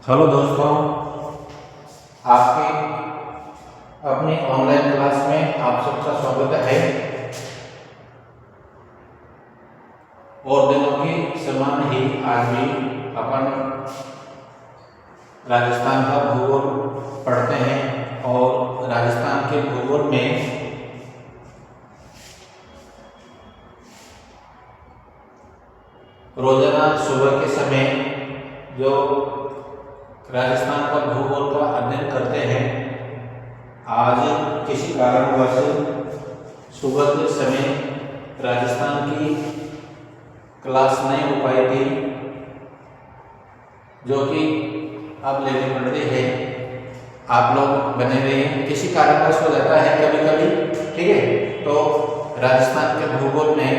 Hello दोस्तों, आपके अपनी ऑनलाइन क्लास में आप सबका स्वागत है। और दिनों की समान ही आज भी अपन राजस्थान का भूगोल पढ़ते हैं और राजस्थान के भूगोल में रोजाना सुबह के समय जो राजस्थान का भूगोल का अध्ययन करते हैं। आज किसी कारणवश सुबह के समय राजस्थान की क्लास नहीं हो पाई थी, जो कि अब लेने पड़ रही है। आप लोग बने रहिए, किसी कारणवश हो जाता है कभी कभी, ठीक है। तो राजस्थान के भूगोल में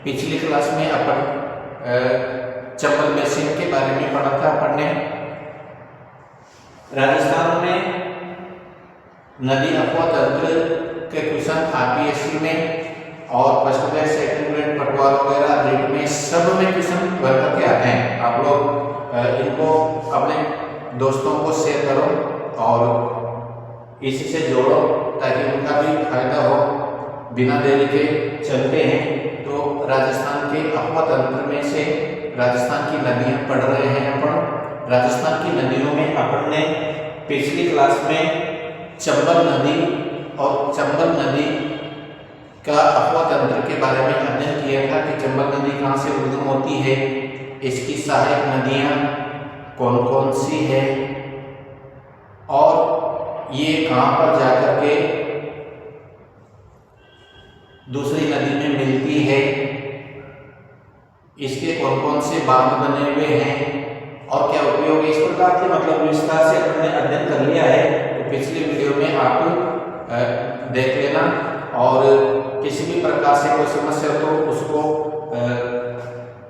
पिछली क्लास में अपन चंबल बेसिन के बारे में पढ़ा था। अपन ने राजस्थान में नदी अपवा तंत्र के क्वेश्चन आरपीएससी में और फर्स्ट ग्रेड सेकंड ग्रेड पटवार वगैरह रीड में सब में क्वेश्चन भर करके आते हैं। आप लोग इनको अपने दोस्तों को शेयर करो और इसी से जोड़ो ताकि उनका भी फायदा हो। बिना देरी के चलते हैं। तो राजस्थान के अपवा तंत्र में से राजस्थान की नदियां पढ़ रहे हैं अपन। राजस्थान की नदियों में अपन ने पिछली क्लास में चंबल नदी और चंबल नदी का अपवा तंत्र के बारे में अध्ययन किया था कि चंबल नदी कहाँ से उद्गम होती है, इसकी सहायक नदियाँ कौन कौन सी है और ये कहाँ पर जाकर के दूसरी नदी में मिलती है, इसके कौन कौन से बांध बने हुए हैं और क्या उपयोग है। इस प्रकार के मतलब विस्तार से अपने अध्ययन कर लिया है। तो पिछली वीडियो में आप देख लेना और किसी भी प्रकार से कोई समस्या हो तो उसको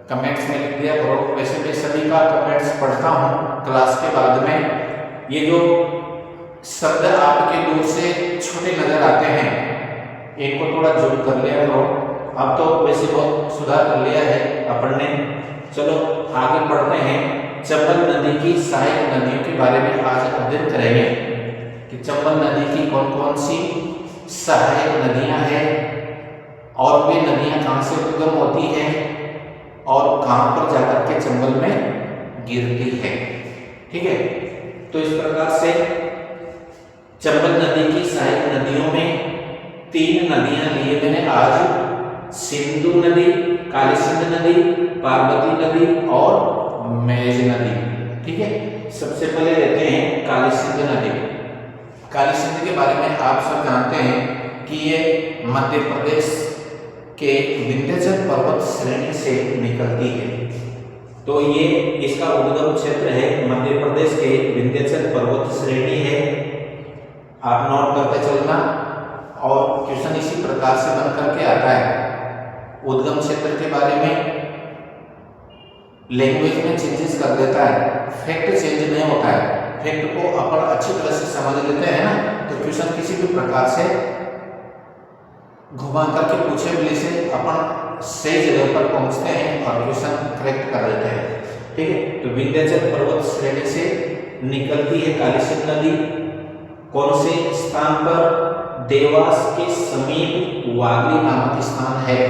कमेंट्स में लिख दिया करो। वैसे मैं सभी का कमेंट्स पढ़ता हूँ क्लास के बाद में। ये जो शब्द आपके दूर से छोटे नजर आते हैं, इनको थोड़ा जूम कर लिया करो। अब तो वैसे बहुत सुधार कर लिया है अपन ने। चलो आगे बढ़ते हैं। चंबल नदी की सहायक नदियों के बारे में आज अध्ययन करेंगे कि चंबल नदी की कौन कौन सी सहायक नदियां हैं और वे नदियां कहाँ से उद्गम होती हैं और कहाँ पर जाकर के चंबल में गिरती है, ठीक है। तो इस प्रकार से चंबल नदी की सहायक नदियों में 3 नदियां लिए मैंने आज। सिंधु नदी, काली सिंध नदी, पार्वती नदी और मेज नदी, ठीक है। सबसे पहले लेते हैं काली सिंध नदी। काली सिंध के बारे में आप सब जानते हैं कि ये मध्य प्रदेश के विंध्याचल पर्वत श्रेणी से निकलती है। तो ये इसका उद्गम क्षेत्र है मध्य प्रदेश के विंध्याचल पर्वत श्रेणी है। आप नोट करते चलना और क्वेश्चन इसी प्रकार से बन करके आता है। उद्गम क्षेत्र के बारे में लैंग्वेज में चेंजेस कर देता है, फैक्ट चेंज नहीं होता है। फैक्ट को अपन अच्छी तरह से समझ लेते हैं ना, तो क्वेश्चन किसी भी प्रकार से घुमा करके पूछे बिले से अपन सही जगह पर पहुंचते हैं और क्वेश्चन करेक्ट कर देते हैं, ठीक है। तो विंध्याचल पर्वत श्रेणी से निकलती है काली सिंध नदी। कौन से स्थान पर? देवास के समीप वागली नामक स्थान है।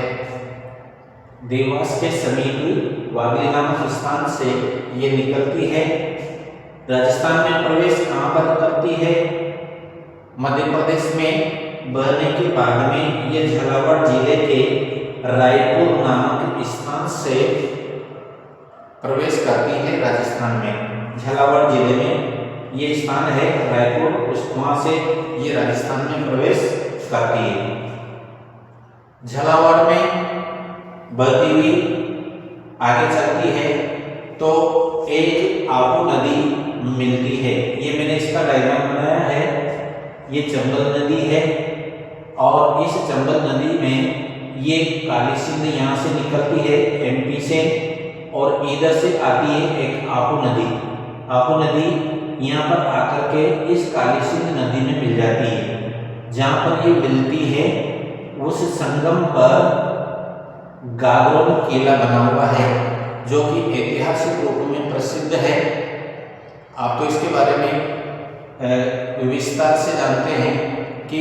देवास के समीप वागली नामक स्थान से ये निकलती है। राजस्थान में प्रवेश कहाँ पर करती है? मध्य प्रदेश में बहने के बाद में ये झालावाड़ जिले के रायपुर नामक स्थान से प्रवेश करती है राजस्थान में। झालावाड़ जिले में ये स्थान है रायपुर, वहां से ये राजस्थान में प्रवेश करती है। झालावाड़ में बहती हुई आगे चलती है तो एक आपू नदी मिलती है। ये मैंने इसका डायग्राम बनाया है। ये चंबल नदी है और इस चंबल नदी में ये काली सिंध यहाँ से निकलती है एमपी से और इधर से आती है एक आपू नदी। आपू नदी यहाँ पर आकर के इस काली सिंध नदी में मिल जाती है। जहाँ पर ये मिलती है उस संगम पर गागरोन किला बना हुआ है, जो कि ऐतिहासिक रूप में प्रसिद्ध है। आप तो इसके बारे में विस्तार से जानते हैं कि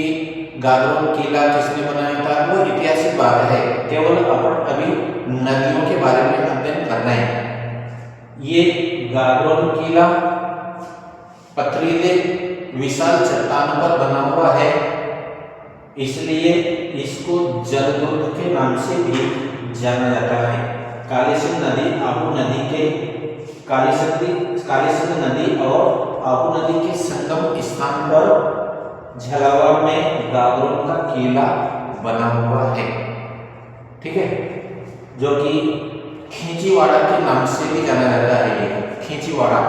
गागरोन किला किसने बनाया था, वो ऐतिहासिक बात है। केवल अपन अभी नदियों के बारे में अध्ययन कर रहे हैं। ये गागरोन किला पथरीले विशाल चट्टान पर बना हुआ है, इसलिए इसको जलदुर्ग के नाम से भी जाना जाता है। काली सिंध नदी आहू नदी के काली सिंध नदी और आहू नदी के संगम स्थान पर झालावाड़ में गागरोन का किला बना हुआ है, ठीक है, जो कि खींचीवाड़ा के नाम से भी जाना जाता है। ये खींचीवाड़ा,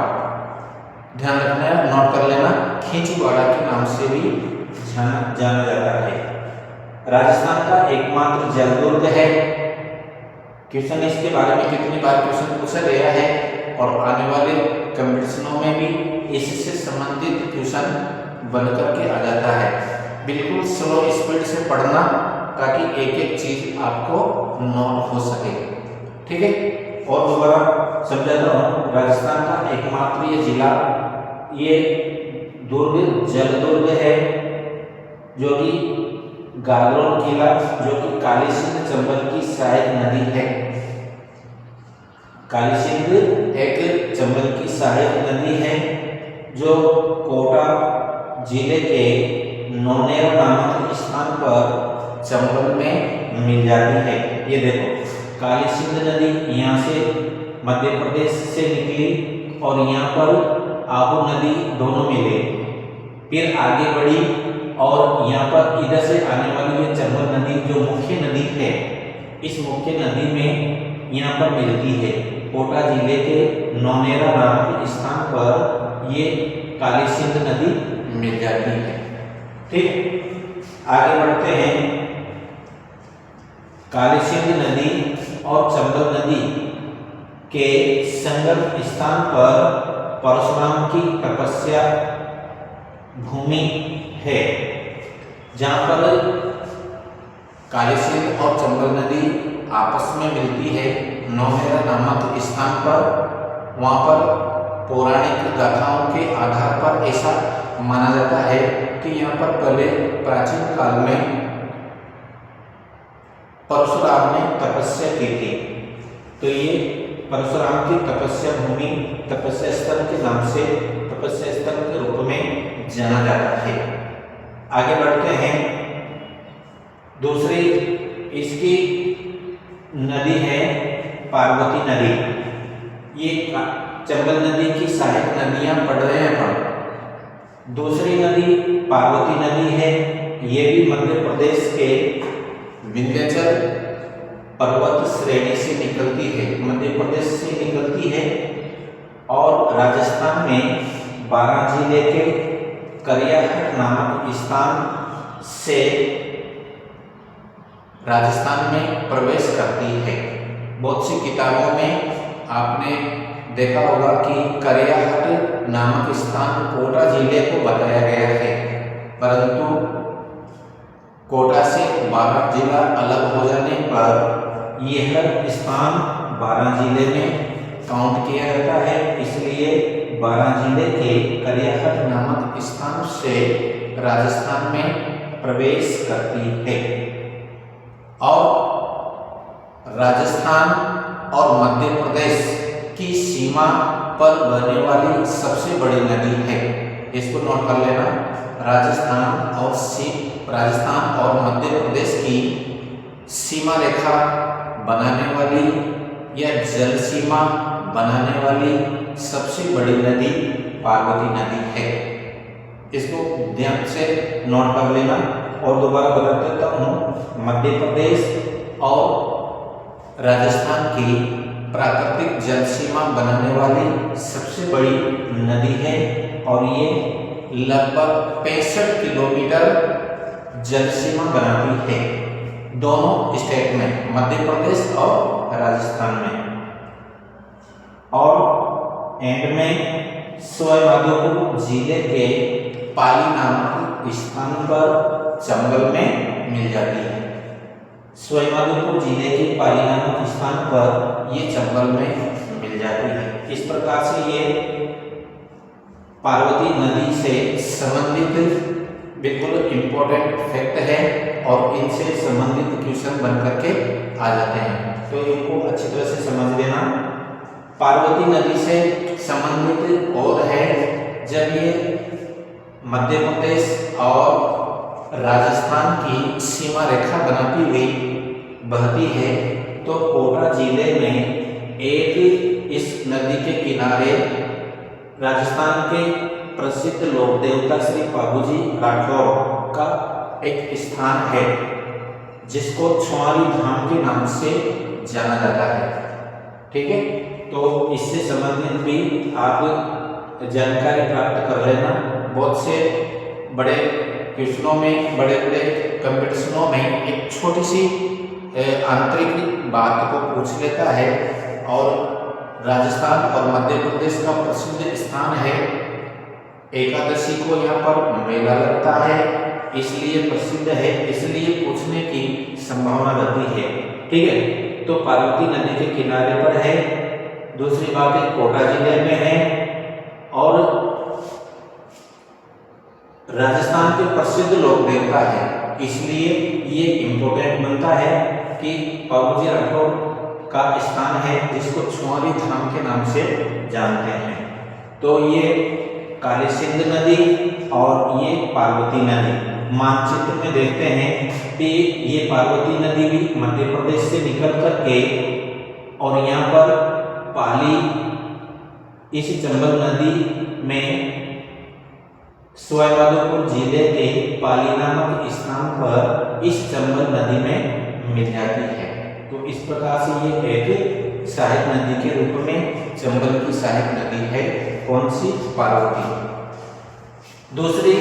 ध्यान रखना है, नोट कर लेना, खींचीवाड़ा के नाम से भी जाना जाता है। राजस्थान का एकमात्र जलदुर्ग है। क्वेश्चन इसके बारे में कितनी बार क्वेश्चन पूछा गया है और आने वाले कंपटीशनों में भी इससे संबंधित क्वेश्चन बनकर के आ जाता है। बिल्कुल स्लो स्पीड से पढ़ना ताकि एक एक चीज आपको नोट हो सके, ठीक है। और दोबारा समझाता हूँ, राजस्थान का एकमात्र ये जिला, ये दुर्ग जलदुर्ग है, जो कि गागरोन किला, जो कि काली सिंध चंबल की सहायक नदी है। काली सिंध एक चंबल की सहायक नदी है, जो कोटा जिले के नौनेरा नामक स्थान पर चंबल में मिल जाती है। ये देखो, काली सिंध नदी यहाँ से मध्य प्रदेश से निकली और यहाँ पर आहू नदी दोनों मिले, फिर आगे बढ़ी और यहाँ पर इधर से आने वाली ये चंबल नदी जो मुख्य नदी है, इस मुख्य नदी में यहाँ पर मिलती है। कोटा जिले के नौनेरा नामक स्थान पर ये काली सिंध नदी मिल जाती है, ठीक। आगे बढ़ते हैं। काली सिंध नदी और चंबल नदी के संगम स्थान पर परशुराम की तपस्या भूमि है, जहाँ पर काली सिंध और चंबल नदी आपस में मिलती है नौनेरा नामक स्थान पर। वहाँ पर पौराणिक गाथाओं के आधार पर ऐसा माना जाता है कि यहाँ पर पहले प्राचीन काल में परशुराम ने तपस्या की थी, तो ये परशुराम की तपस्या भूमि तपस्या स्थल के नाम से, तपस्या स्थल के रूप में जाना जाता है। आगे बढ़ते हैं। दूसरी इसकी नदी है पार्वती नदी। ये चंबल नदी की सहायक नदियां पढ़ रहे हैं अपन। दूसरी नदी पार्वती नदी है, ये भी मध्य प्रदेश के विंध्याचल पर्वत श्रेणी से निकलती है, मध्य प्रदेश से निकलती है और राजस्थान में बारां जिले के करियाहट नामक स्थान से राजस्थान में प्रवेश करती है। बहुत सी किताबों में आपने देखा होगा कि करियाहट नामक स्थान कोटा जिले को बताया गया है, परंतु कोटा से बारां जिला अलग हो जाने पर यह स्थान बारां जिले में काउंट किया जाता है, इसलिए बारां जिले के करियाहट नामक स्थान से राजस्थान में प्रवेश करती है। और राजस्थान और मध्य प्रदेश की सीमा पर बहने वाली सबसे बड़ी नदी है, इसको नोट कर लेना। राजस्थान और मध्य प्रदेश की सीमा रेखा बनाने वाली या जल सीमा बनाने वाली सबसे बड़ी नदी पार्वती नदी है, इसको ध्यान से नोट कर लेना। और दोबारा बता देता हूँ, मध्य प्रदेश और राजस्थान की प्राकृतिक जल सीमा बनाने वाली सबसे बड़ी नदी है और ये लगभग 65 किलोमीटर जल सीमा बनाती है दोनों स्टेट में, मध्य प्रदेश और राजस्थान में। और एंड में सवाईमाधोपुर जिले के पाली नामक स्थान पर चंबल में मिल जाती है। सवाईमाधोपुर जिले के पाली नामक स्थान पर ये चंबल में मिल जाती है। इस प्रकार से ये पार्वती नदी से संबंधित बिल्कुल इम्पोर्टेंट फैक्ट है और इनसे संबंधित क्वेश्चन बन करके आ जाते हैं, तो इनको अच्छी तरह से समझ लेना। पार्वती नदी से संबंधित और है जब ये मध्य प्रदेश और राजस्थान की सीमा रेखा बनाती हुई बहती है, तो कोटा जिले में एक इस नदी के किनारे राजस्थान के प्रसिद्ध लोक देवता श्री बाबूजी राठौर का एक स्थान है जिसको छुआरी धाम के नाम से जाना जाता है। ठीक है, तो इससे संबंधित भी आप जानकारी प्राप्त कर लेना। बहुत से बड़े क्वेश्चनों में, बड़े बड़े कंपटीशनों में एक छोटी सी आंतरिक बात को पूछ लेता है, और राजस्थान और मध्य प्रदेश का प्रसिद्ध स्थान है। एकादशी को यहाँ पर मेला लगता है, इसलिए प्रसिद्ध है, इसलिए पूछने की संभावना रहती है। ठीक है, तो पार्वती नदी के किनारे पर है। दूसरी बात है कोटा जिले में है, और राजस्थान के प्रसिद्ध लोक देवता है, इसलिए ये इम्पोर्टेंट बनता है कि बाबूजी राठौर का स्थान है जिसको छुआरी धाम के नाम से जानते हैं। तो ये काली सिंध नदी और ये पार्वती नदी मानचित्र में देखते हैं कि ये पार्वती नदी भी मध्य प्रदेश से निकल करके और यहाँ पर पाली, इस चंबल नदी में सवाईमाधोपुर जिले के पाली नामक स्थान पर इस चंबल नदी में मिल जाती है। तो इस प्रकार से ये एक सहायक नदी के रूप में चंबल की सहायक नदी है। कौन सी? पार्वती। दूसरी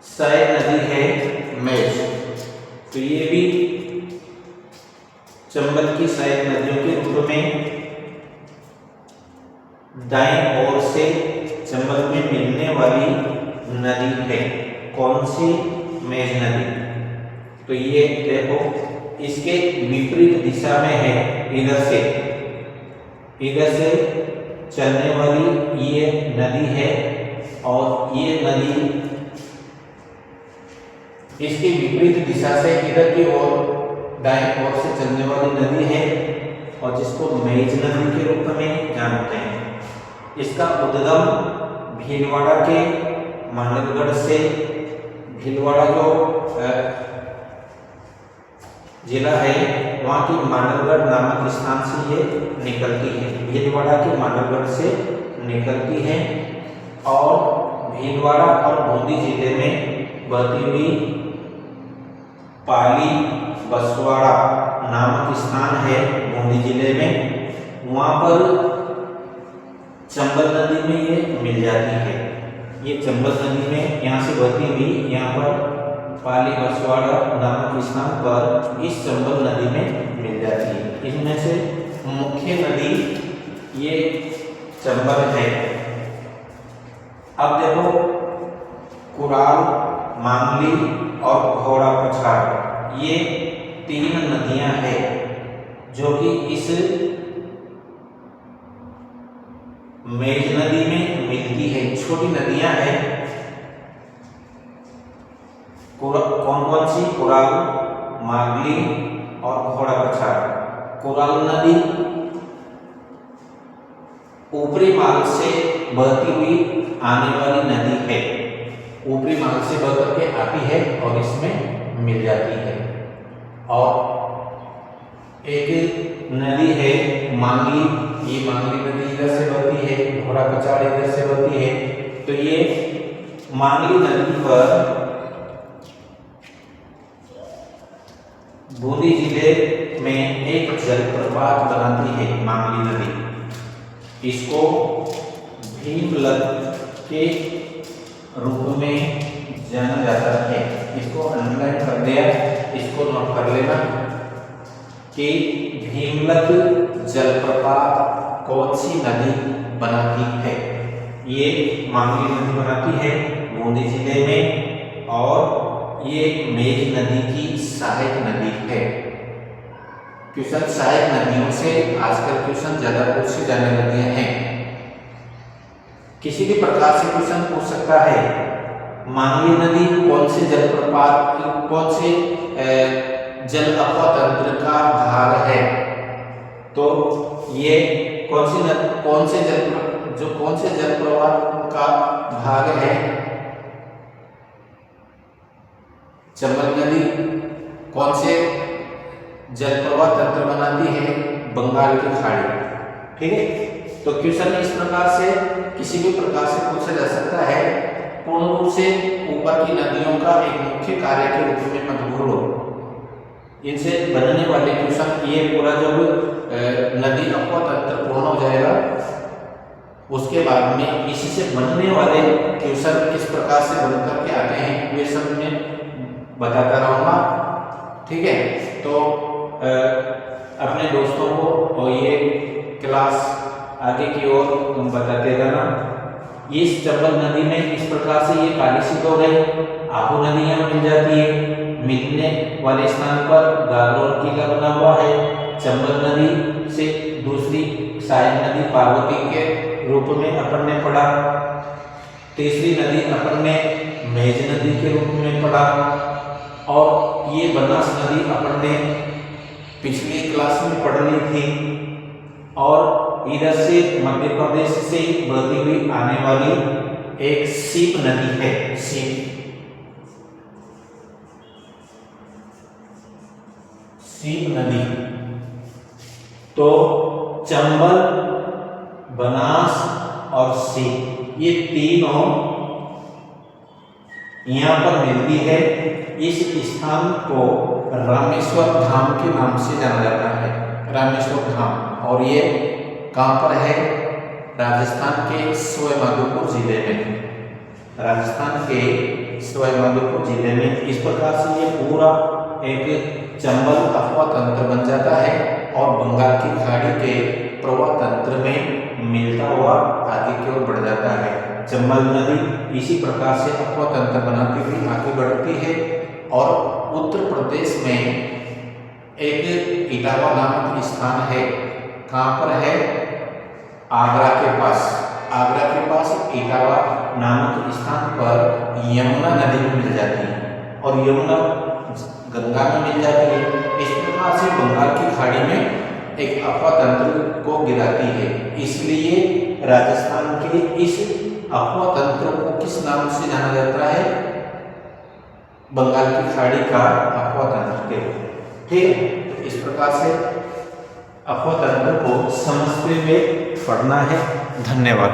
सहायक नदी है मेज। तो ये भी चंबल की सहायक नदियों के रूप में दाएं ओर से चंबल में मिलने वाली नदी है। कौन सी? मेज नदी। तो ये देखो, इसके विपरीत दिशा में है, इधर से चलने वाली ये नदी है, और ये नदी इसके विपरीत दिशा से इधर की ओर दाएं ओर से चलने वाली नदी है, और जिसको मेज नदी के रूप में जानते हैं। इसका उद्गम भीलवाड़ा के मानवगढ़ से, भीलवाड़ा जो जिला है वहाँ की मानवगढ़ नामक स्थान से ये निकलती है। भीलवाड़ा के मानवगढ़ से निकलती है और भीलवाड़ा और बूंदी जिले में बहती हुई पाली बसवाड़ा नामक स्थान है बूंदी जिले में, वहाँ पर चंबल नदी में ये मिल जाती है। ये चंबल नदी में यहाँ से बहती हुई यहाँ पर पाली बसवाड़ा नामक स्थान पर इस चंबल नदी में मिल जाती है। इनमें से मुख्य नदी ये चंबल है। अब देखो, कुराल, मांगली और घोड़ा पछाड़, ये तीन नदियां हैं जो कि इस मेज नदी में मिलती है। छोटी नदियां हैं। कौन कौन सी? कुराल, मांगली और घोड़ा पछाड़। कुराल नदी ऊपरी मार्ग से बहती हुई आने वाली नदी है, ऊपरी मार्ग से बह करके आती है और इसमें मिल जाती है। और एक नदी है मांगली, ये मांगली नदी इधर से बहती है, घोड़ा पछाड़ इधर से बहती है। तो ये मांगली नदी पर बूंदी जिले में एक जलप्रपात बनाती है मांगली नदी। इसको भीमलत के रूप में जाना जाता है। इसको अंडरलाइन कर दिया, इसको नोट कर लेना कि भीमलत जलप्रपात कौन सी नदी बनाती है। ये मांगली नदी बनाती है बूंदी जिले में, और ये मेज नदी की सहायक नदी है। क्वेश्चन सहायक नदियों से आजकल क्वेश्चन ज्यादा पूछ से जाने लगे हैं। किसी भी प्रकार से क्वेश्चन पूछ सकता है, मांगली नदी कौन से जलप्रपात, कौन से जल अपतंत्र का भाग है? तो ये कौन से जलप्रपात का भाग है? चंबल नदी कौन से जलप्रवाह तंत्र बनाती है? बंगाल की खाड़ी। ठीक है, तो क्वेश्चन इस प्रकार से किसी भी प्रकार से पूछा जा सकता है। पूर्ण रूप से ऊपर की नदियों का एक मुख्य कार्य के रूप में मत भूलो। इनसे बनने वाले क्वेश्चन, ये पूरा जब नदी अपवा तंत्र पूर्ण हो जाएगा, उसके बाद में इसी से बनने वाले क्वेश्चन किस प्रकार से बनकर के आते हैं वे सब मैं बताता रहूँगा। ठीक है, तो अपने दोस्तों को और ये क्लास आगे की ओर बताते रहना। इस चंबल नदी में इस प्रकार से ये काली सिंध हो गई, आहू नदी यहाँ मिल जाती है। मिलने वाले स्थान पर गागरोन किला बना हुआ है। चंबल नदी से दूसरी सहायक नदी पार्वती के रूप में अपन ने पढ़ा। तीसरी नदी अपन ने मेज नदी के रूप में पढ़ा, और ये बनास नदी अपन ने पिछली क्लास में पढ़ ली थी। और इधर से मध्य प्रदेश से बहती हुई आने वाली एक सीप नदी है, सीप नदी। तो चंबल, बनास और सीप, ये तीनों यहाँ पर मिलती है। इस स्थान को रामेश्वर धाम के नाम से जाना जाता है, रामेश्वर धाम। और ये कहाँ पर है? राजस्थान के सवाईमाधोपुर जिले में, राजस्थान के सवाईमाधोपुर जिले में। इस प्रकार से ये पूरा एक चंबल अपवा तंत्र बन जाता है और बंगाल की खाड़ी के प्रवाह तंत्र में मिलता हुआ आगे की ओर बढ़ जाता है। चंबल नदी इसी प्रकार से अपवा तंत्र बनाती हुई आगे बढ़ती है और उत्तर प्रदेश में एक इटावा नामक स्थान है। कहाँ पर है? आगरा के पास। आगरा के पास इटावा नामक स्थान पर यमुना नदी में मिल जाती है और यमुना गंगा में मिल जाती है। इस प्रकार से बंगाल की खाड़ी में एक अपवा तंत्र को गिराती है। इसलिए राजस्थान के इस अपवा तंत्र को किस नाम से जाना जाता है? बंगाल की खाड़ी का अपवा तंत्र के। ठीक है, तो इस प्रकार से अपवा तंत्र को समझते हुए पढ़ना है। धन्यवाद।